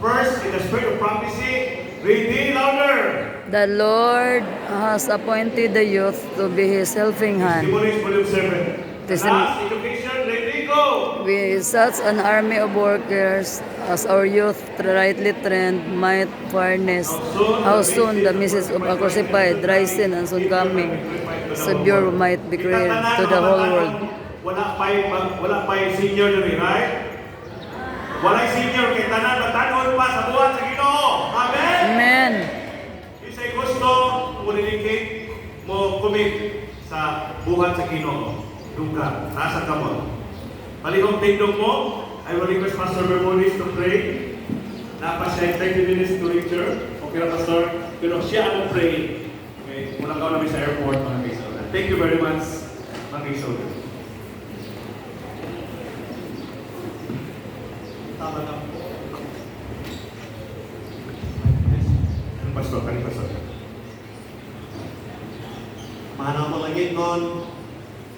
first in the spirit of prophecy. Read louder. The Lord has appointed the youth to be His helping hand. Testimonies, volume 7. This- Last education, ready, go. With such an army of workers as our youth rightly trained might furnish, how soon the message of a crucified, rising, and soon coming Savior might be created to the whole world. Wala pa'y senior na rin, right? Wala'y senior, kay tanan, matanon pa sa buhat sa Ginoo. Amen? Amen. Isa'y gusto, mo dedicate, mo commit sa buhat sa Ginoo. Duka, nasa kamot. Palihong tindog mo, I will request Pastor Bermudez to pray. Napa siya 30 minutes to lecture. Okay na, Pastor? Pero siya ang pray. Okay, mula ka namin sa airport, mga kaisogan. Thank you very much, mga kaisogan. Tama na. Pastor, kani Pastor. Mana mo langit nun,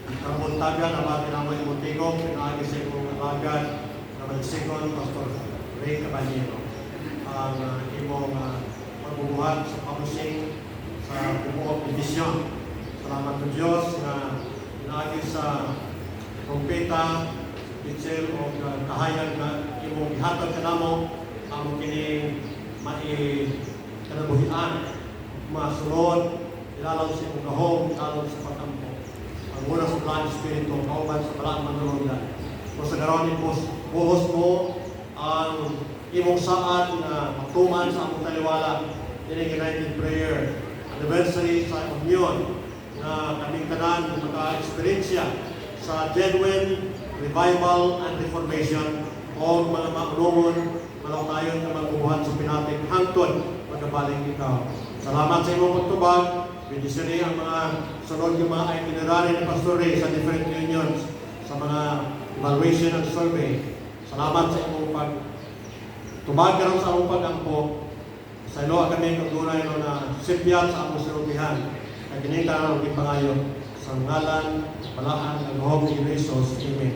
karabuntagan na ba tinamay mo tigong, pinaagi sa imong alagad, na magsikon, Pastor Ray Caballero. Ang imong pagbubuhat sa publishing sa buong edisyon. Salamat po Diyos na pinaagi sa trumpeta, picture o kahayag na imong ihatag ka namo, ang kining kanabuhian, masunod, ilalaw sa imong gahom, ilalaw sa patampo. Ang muna sa Balang Espiritu, kauban sa Balang Manulungan. Kung sa garonin po, buhos mo ang imong saad na magtuman sa among taliwala, dining United Prayer Anniversary sa Union, na kaming tanan maka-eksperyensya sa genuine revival and reformation o mga maulungon, malawtayon na magbubuhat sa pinating hangtod pagkabaling ikaw. Salamat sa imong pagtubag. Bendisyon ang mga sunod ng mga itinerary ni Pastor Ray sa different unions, sa mga evaluation and survey. Salamat sa imong pagtubag karon sa among pag-ampo. Sa ilo kami kagulay na sipyat sa among sinubihan. Kaya kinita na ang pangayo sa ngalan, balaan, ng Gahom ni Jesus. Amen.